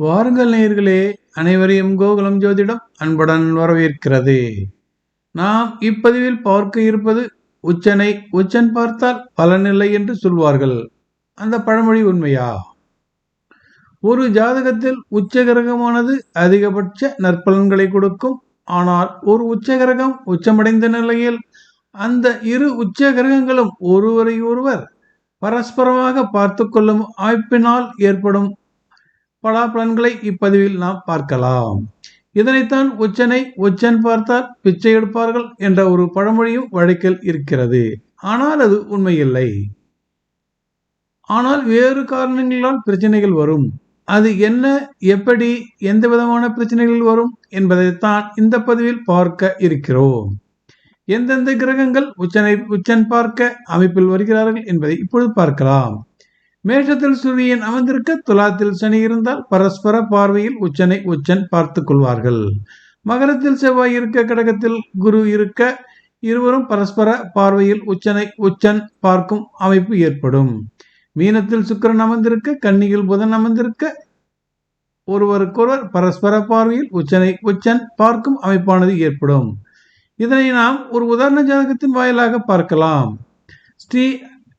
வாருங்கள் நேயர்களே, அனைவரையும் கோகுலம் ஜோதிடம் அன்புடன் வரவேற்கிறது. நாம் இப்பதிவில் பார்க்க இருப்பது உச்சனை உச்சன் பார்த்தால் பலனில்லை என்று சொல்வார்கள். அந்த பழமொழி உண்மையா? ஒரு ஜாதகத்தில் உச்சகிரகமானது அதிகபட்ச நற்பலன்களை கொடுக்கும். ஆனால் ஒரு உச்சகிரகம் உச்சமடைந்த நிலையில் அந்த இரு உச்ச கிரகங்களும் ஒருவரை ஒருவர் பரஸ்பரமாக பார்த்து கொள்ளும் வாய்ப்பினால் ஏற்படும் பலாபலன்களை இப்பதிவில் நாம் பார்க்கலாம். இதனைத்தான் உச்சனை உச்சன் பார்த்தால் பிச்சை எடுப்பார்கள் என்ற ஒரு பழமொழியும் வழக்கில் இருக்கிறது. ஆனால் அது உண்மையில்லை. ஆனால் வேறு காரணங்களால் பிரச்சனைகள் வரும். அது என்ன, எப்படி, எந்த விதமான பிரச்சனைகள் வரும் என்பதைத்தான் இந்த பதிவில் பார்க்க இருக்கிறோம். எந்தெந்த கிரகங்கள் உச்சன் பார்க்க அமைப்பில் வருகிறார்கள் என்பதை இப்பொழுது பார்க்கலாம். மேஷத்தில் சூரியன் அமர்ந்திருக்க துலாத்தில் சனி இருந்தால் பரஸ்பர பார்வையில் உச்சனை உச்சன் பார்த்து கொள்வார்கள். மகரத்தில் செவ்வாய் இருக்க, கடகத்தில் குரு இருக்க, இருவரும் பரஸ்பர பார்வையில் உச்சனை உச்சன் பார்க்கும் அமைப்பு ஏற்படும். மீனத்தில் சுக்கிரன் அமர்ந்திருக்க, கன்னியில் புதன் அமர்ந்திருக்க, ஒருவருக்கொருவர் பரஸ்பர பார்வையில் உச்சனை உச்சன் பார்க்கும் அமைப்பானது ஏற்படும். இதனை நாம் ஒரு உதாரண ஜாதகத்தின் வாயிலாக பார்க்கலாம். ஸ்ரீ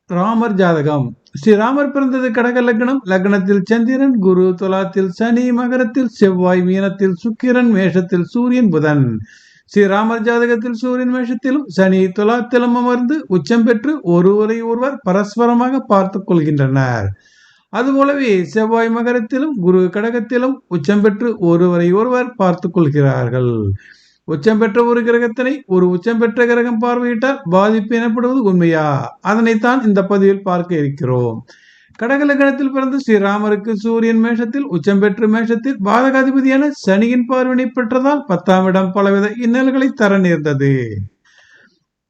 ராமர் ஜாதகம். ஸ்ரீராமர் பிறந்தது கடக லக்னம். லக்னத்தில் சந்திரன், குரு, துலாத்தில் சனி, மகரத்தில் செவ்வாய், மீனத்தில் சுக்கிரன், மேஷத்தில் சூரியன், புதன். ஸ்ரீராமர் ஜாதகத்தில் சூரியன் மேஷத்திலும் சனி துலாத்திலும் அமர்ந்து உச்சம் பெற்று ஒருவரை ஒருவர் பரஸ்பரமாக பார்த்து கொள்கின்றனர். அதுபோலவே செவ்வாய் மகரத்திலும் குரு கடகத்திலும் உச்சம் பெற்று ஒருவரை ஒருவர் பார்த்து கொள்கிறார்கள். உச்சம் பெற்ற ஒரு கிரகத்தினை ஒரு உச்சம் பெற்ற கிரகம் பார்வையிட்டால் பாதிப்பு எனப்படுவது உண்மையா? அதனைத்தான் இந்த பதிவில் பார்க்க இருக்கிறோம். கடக லக்னத்தில் பிறந்த ஸ்ரீராமருக்கு சூரியன் மேஷத்தில் உச்சம் பெற்று மேஷத்தில் பாதகாதிபதியான சனியின் பார்வையினை பெற்றதால் 10ஆம் இடம் பலவித இன்னல்களை தர நேர்ந்தது.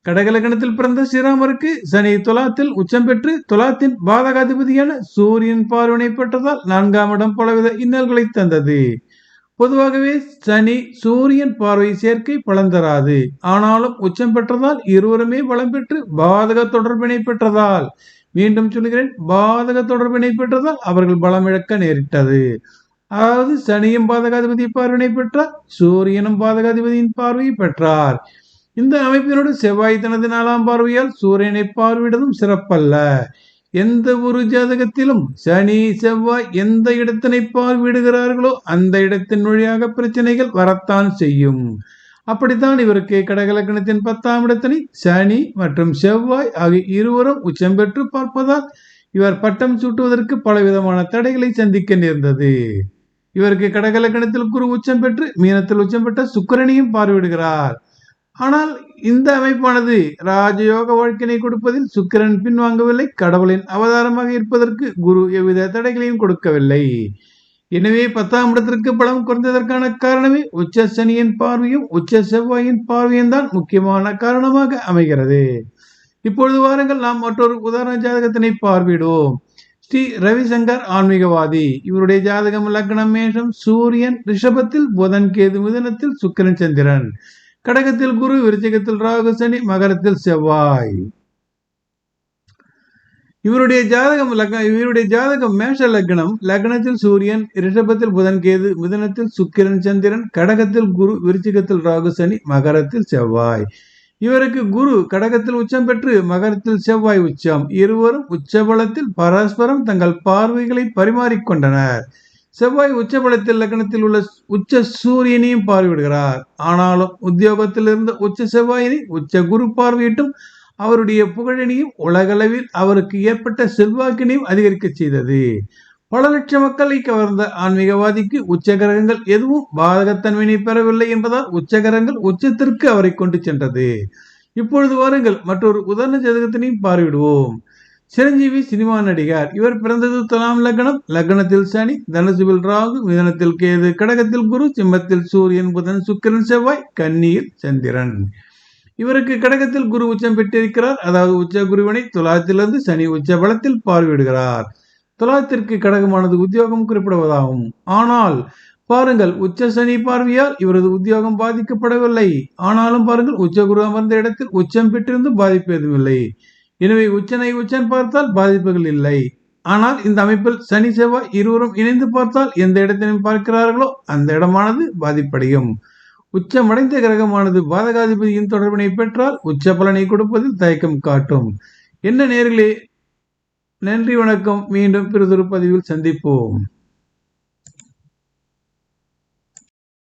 கடக லக்னத்தில் பிறந்த ஸ்ரீராமருக்கு சனி துலாத்தில் உச்சம் பெற்று துலாத்தின் பாதகாதிபதியான சூரியன் பார்வையினை பெற்றதால் 4ஆம் இடம் பலவித இன்னல்களை தந்தது. பொதுவாகவே சனி சூரியன் பார்வை சேர்க்கை பலன் தராது. ஆனாலும் உச்சம் பெற்றதால் இருவருமே பலம் பெற்று பாதக தொடர்பினை பெற்றதால், மீண்டும் சொல்கிறேன், பாதக தொடர்பினை பெற்றதால் அவர்கள் பலம் இழக்க நேரிட்டது. அதாவது சனியும் பாதகாதிபதி பார்வையினை பெற்றார், சூரியனும் பாதகாதிபதியின் பார்வையை பெற்றார். இந்த அமைப்பினோடு செவ்வாய் தனது 4ஆம் பார்வையால் சூரியனை பார்வையிடுவதும் சிறப்பல்ல. எந்த ஒரு ஜாதகத்திலும் சனி செவ்வாய் எந்த இடத்தினை பார்வையிடுகிறார்களோ அந்த இடத்தின் வழியாக பிரச்சனைகள் வரத்தான் செய்யும். அப்படித்தான் இவருக்கு கடக லக்னத்தின் 10ஆம் இடத்தினை சனி மற்றும் செவ்வாய் ஆகிய இருவரும் உச்சம் பெற்று பார்ப்பதால் இவர் பட்டம் சூட்டுவதற்கு பலவிதமான தடைகளை சந்திக்க நேர்ந்தது. இவருக்கு கடக லக்னத்தில் குரு உச்சம் பெற்று மீனத்தில் உச்சம் பெற்ற சுக்கிரனையும் பார்வையிடுகிறார். ஆனால் இந்த அமைப்பானது ராஜயோக வாழ்க்கையை கொடுப்பதில் சுக்கிரன் பின்வாங்கவில்லை. கடவுளின் அவதாரமாக இருப்பதற்கு குரு எவ்வித தடைகளையும் கொடுக்கவில்லை. எனவே 10ஆம் இடத்திற்கு பலம் குறைந்ததற்கான காரணமே உச்ச சனியின் பார்வையும் உச்ச செவ்வாயின் பார்வையும் தான் முக்கியமான காரணமாக அமைகிறது. இப்பொழுது வாருங்கள் நாம் மற்றொரு உதாரண ஜாதகத்தினை பார்வையிடுவோம். ஸ்ரீ ரவிசங்கர் ஆன்மீகவாதி. இவருடைய ஜாதகம் லக்னம் மேஷம், சூரியன் ரிஷபத்தில் புதன் கேது, மிதுனத்தில் சுக்கிரன் சந்திரன், கடகத்தில் குரு, விருச்சிகத்தில் ராகு சனி, மகரத்தில் செவ்வாய். இவருடைய ஜாதகம் மேஷ லக்னம். லக்னத்தில் சூரியன், ரிஷபத்தில் புதன் கேது, மிதுனத்தில் சுக்கிரன் சந்திரன், கடகத்தில் குரு, விருச்சிகத்தில் ராகு சனி, மகரத்தில் செவ்வாய். இவருக்கு குரு கடகத்தில் உச்சம் பெற்று மகரத்தில் செவ்வாய் உச்சம். இருவரும் உச்சபலத்தில் பரஸ்பரம் தங்கள் பார்வைகளை பரிமாறிக்கொண்டனர். செவ்வாய் உச்சபலத்தில் லக்னத்தில் உள்ள உச்ச சூரியனையும் பார்வையிடுகிறார். ஆனாலும் உத்தியோகத்தில் இருந்த உச்ச செவ்வாயினை உச்ச குரு பார்வையிட்டும் அவருடைய புகழினையும் உலகளவில் அவருக்கு ஏற்பட்ட செல்வாக்கினையும் அதிகரிக்க செய்தது. பல லட்சம் மக்களை கவர்ந்த ஆன்மீகவாதிக்கு உச்ச கிரகங்கள் எதுவும் பாதகத்தன்மையினை பெறவில்லை என்பதால் உச்ச கிரகங்கள் உச்சத்திற்கு அவரை கொண்டு சென்றது. இப்பொழுது வாருங்கள் மற்றொரு உதாரண ஜாதகத்தினையும் பார்வையிடுவோம். சிரஞ்சீவி சினிமா நடிகர். இவர் பிறந்தது துலாம் லக்னம். லக்னத்தில் சனி, தனுசுவில் ராகு, மிதனத்தில் கேது, கடகத்தில் குரு, சிம்மத்தில் சூரியன், புதன், சுக்கிரன், செவ்வாய், கன்னியில் சந்திரன். இவருக்கு கடகத்தில் குரு உச்சம் பெற்றிருக்கிறார். அதாவது உச்ச குருவினை துலாத்திலிருந்து சனி உச்ச பலத்தில் பார்வையிடுகிறார். துலாத்திற்கு கடகமானது உத்தியோகம் குறிப்பிடுவதாகும். ஆனால் பாருங்கள், உச்ச சனி பார்வையால் இவரது உத்தியோகம் பாதிக்கப்படவில்லை. ஆனாலும் பாருங்கள், உச்ச குரு அமர்ந்த இடத்தில் உச்சம் பெற்றிருந்து பாதிப்பு எதுவும் இல்லை. எனவே உச்சனை உச்சன் பார்த்தால் பாதிப்புகள் இல்லை. ஆனால் இந்த அமைப்பில் சனி செவ்வாய் இருவரும் இணைந்து பார்த்தால் எந்த இடத்திலும் பார்க்கிறார்களோ அந்த இடமானது பாதிப்படையும். உச்சமடைந்த கிரகமானது பாதகாதிபதியின் தொடர்பினை பெற்றால் உச்ச பலனை கொடுப்பதில் தயக்கம் காட்டும். என்ன நேர்களே, நன்றி, வணக்கம். மீண்டும் பிறிதொரு பதிவில் சந்திப்போம்.